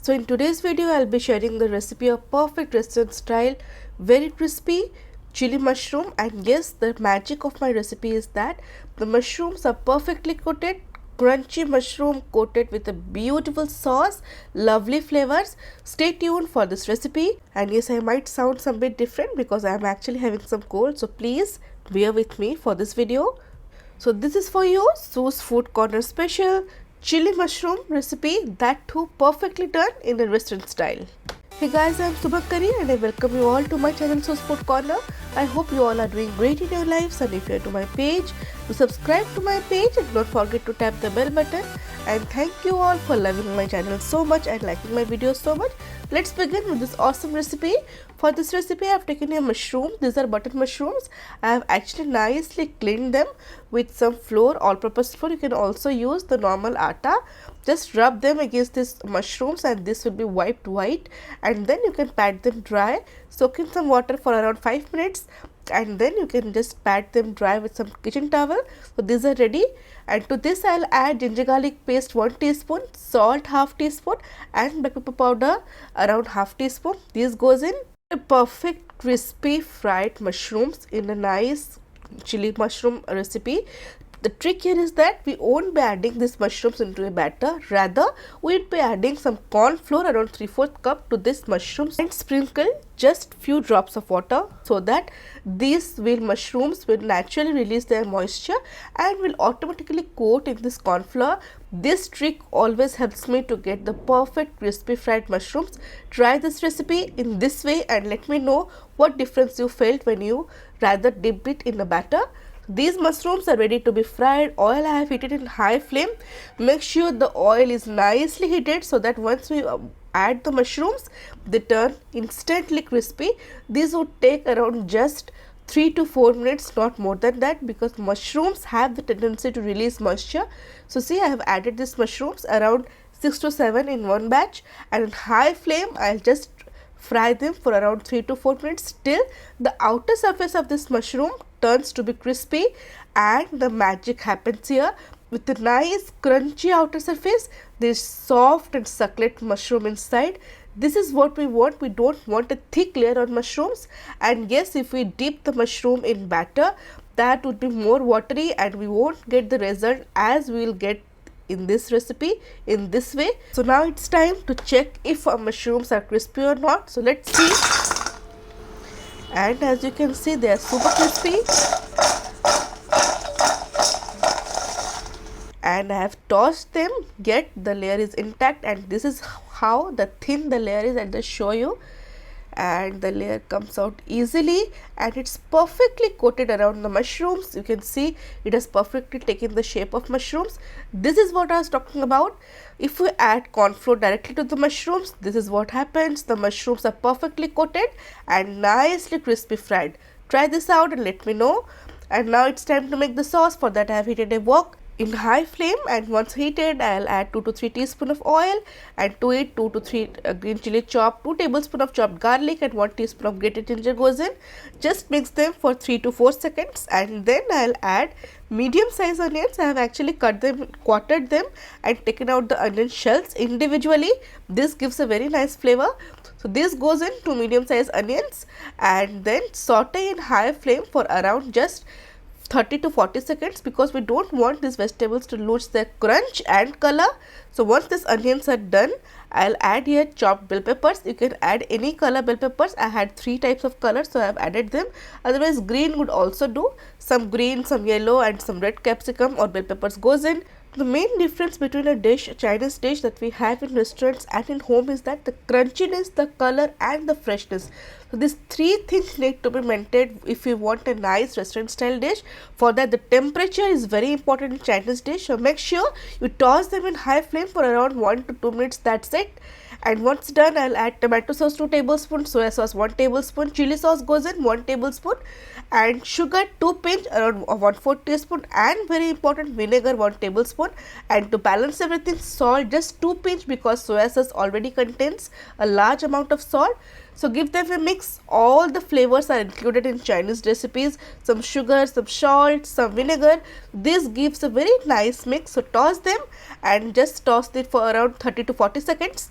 So in today's video, I'll be sharing the recipe of perfect restaurant style, very crispy chili mushroom. And yes, the magic of my recipe is that the mushrooms are perfectly coated, crunchy mushroom coated with a beautiful sauce, lovely flavors. Stay tuned for this recipe. And yes, I might sound some bit different because I'm actually having some cold, so please bear with me for this video. So this is for you, Sue's Food Corner special chili mushroom recipe, that too perfectly done in a restaurant style. Hey guys, I'm Subhakari and I welcome you all to my channel Sue's Food Corner. I hope you all are doing great in your lives, and if you are to my page, to subscribe to my page and don't forget to tap the bell button. And thank you all for loving my channel so much and liking my videos so much. Let's begin with this awesome recipe. For this recipe, I have taken a mushroom. These are button mushrooms. I have actually nicely cleaned them with some flour, all-purpose flour. You can also use the normal atta. Just rub them against these mushrooms and this will be wiped white, and then you can pat them dry. Soak in some water for around 5 minutes and then you can just pat them dry with some kitchen towel. So these are ready, and to this I'll add ginger garlic paste 1 teaspoon, salt half teaspoon and black pepper powder around half teaspoon. This goes in a perfect crispy fried mushrooms in a nice chili mushroom recipe. The trick here is that we won't be adding these mushrooms into a batter, rather we will be adding some corn flour around 3/4 cup to this mushrooms and sprinkle just few drops of water so that these mushrooms will naturally release their moisture and will automatically coat in this corn flour. This trick always helps me to get the perfect crispy fried mushrooms. Try this recipe in this way and let me know what difference you felt when you rather dipped it in a batter. These mushrooms are ready to be fried. Oil I have heated in high flame. Make sure the oil is nicely heated so that once we add the mushrooms, they turn instantly crispy. These would take around just 3 to 4 minutes, not more than that, because mushrooms have the tendency to release moisture. So see, I have added these mushrooms around 6 to 7 in one batch, and in high flame I'll just fry them for around 3 to 4 minutes till the outer surface of this mushroom turns to be crispy. And the magic happens here. With a nice crunchy outer surface, there is soft and succulent mushroom inside. This is what we want. We don't want a thick layer on mushrooms, and yes, if we dip the mushroom in batter, that would be more watery and we won't get the result as we will get in this recipe in this way. So now it's time to check if our mushrooms are crispy or not. So let's see. And as you can see, they are super crispy, and I have tossed them, yet the layer is intact, and this is how thin the layer is. I'll just show you. And the layer comes out easily and it's perfectly coated around the mushrooms. You can see it has perfectly taken the shape of mushrooms. This is what I was talking about. If we add corn flour directly to the mushrooms, this is what happens. The mushrooms are perfectly coated and nicely crispy fried. Try this out and let me know. And now it's time to make the sauce. For that I have heated a wok in high flame, and once heated I'll add 2 to 3 teaspoons of oil, and to it 2 to 3 green chili chopped, 2 tablespoons of chopped garlic and 1 teaspoon of grated ginger goes in. Just mix them for 3 to 4 seconds, and then I'll add medium size onions. I have actually cut them, quartered them and taken out the onion shells individually. This gives a very nice flavor. So this goes in 2 medium size onions, and then saute in high flame for around just 30 to 40 seconds because we don't want these vegetables to lose their crunch and color. So once these onions are done, I'll add here chopped bell peppers. You can add any color bell peppers. I had 3 types of colors, so I have added them. Otherwise green would also do. Some green, some yellow and some red capsicum or bell peppers goes in. The main difference between a Chinese dish that we have in restaurants and in home is that the crunchiness, the color and the freshness. So these 3 things need to be maintained if you want a nice restaurant style dish. For that, the temperature is very important in Chinese dish. So make sure you toss them in high flame for around 1 to 2 minutes. That's it. And once done, I'll add tomato sauce 2 tablespoons, soya sauce 1 tablespoon, chili sauce goes in 1 tablespoon, and sugar 2 pinch around 1/4 teaspoon, and very important, vinegar 1 tablespoon. And to balance everything, salt just 2 pinch because soya sauce already contains a large amount of salt. So give them a mix. All the flavors are included in Chinese recipes. Some sugar, some salt, some vinegar. This gives a very nice mix. So toss them and just toss it for around 30 to 40 seconds.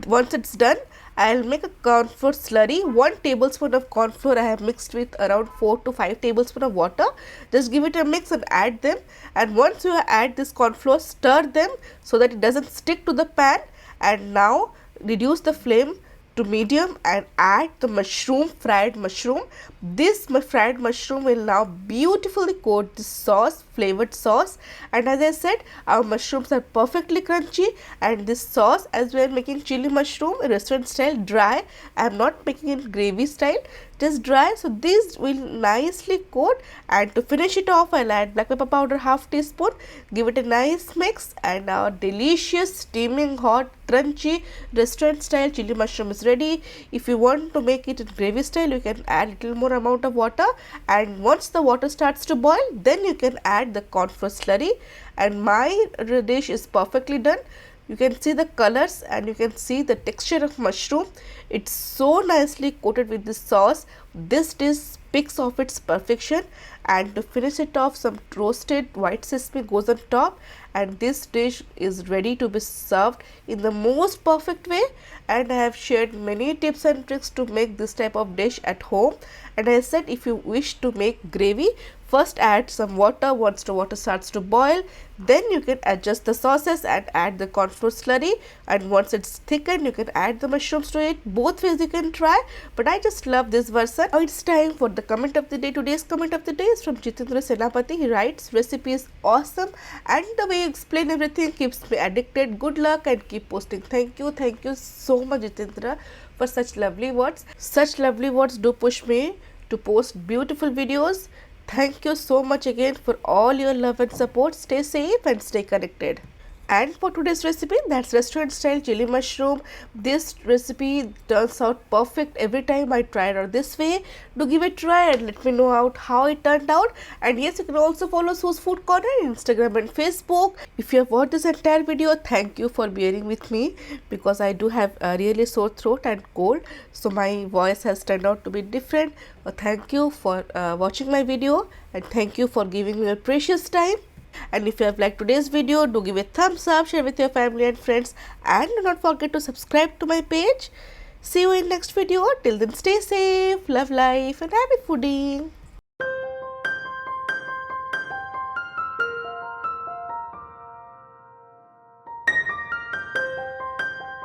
Once it's done, I'll make a corn flour slurry. 1 tablespoon of corn flour I have mixed with around 4 to 5 tablespoon of water. Just give it a mix and add them. And once you add this corn flour, stir them so that it doesn't stick to the pan. And now reduce the flame to medium and add the mushroom, fried mushroom. This fried mushroom will now beautifully coat the sauce, flavored sauce. And as I said, our mushrooms are perfectly crunchy, and this sauce, as we are making chili mushroom restaurant style dry, I am not making it gravy style, just dry. So this will nicely coat, and to finish it off, I'll add black pepper powder half teaspoon, give it a nice mix, and our delicious steaming hot crunchy restaurant style chili mushroom is ready. If you want to make it in gravy style, you can add little more amount of water, and once the water starts to boil, then you can add the corn flour slurry, and my dish is perfectly done. You can see the colors and you can see the texture of mushroom. It's so nicely coated with this sauce. This dish speaks of its perfection. And to finish it off, some roasted white sesame goes on top, and this dish is ready to be served in the most perfect way. And I have shared many tips and tricks to make this type of dish at home. And I said, if you wish to make gravy, first add some water. Once the water starts to boil, then you can adjust the sauces and add the corn flour slurry, and once it's thickened, you can add the mushrooms to it. Both ways you can try, but I just love this version. Now it's time for the comment of the day. Today's comment of the day is from Jitendra Senapati. He writes, recipe is awesome and the way you explain everything keeps me addicted. Good luck and keep posting. Thank you so much, Jitendra, for such lovely words. Such lovely words do push me to post beautiful videos. Thank you so much again for all your love and support. Stay safe and stay connected. And for today's recipe, that's restaurant style chili mushroom. This recipe turns out perfect every time I try it out this way. Do give it a try and let me know out how it turned out. And yes, you can also follow Su's Food Corner on Instagram and Facebook. If you have watched this entire video, thank you for bearing with me, because I do have a really sore throat and cold, so my voice has turned out to be different. Thank you for watching my video, and thank you for giving me your precious time. And if you have liked today's video, do give a thumbs up, share with your family and friends, and do not forget to subscribe to my page. See you in next video. Till then, stay safe, love life, and happy fooding.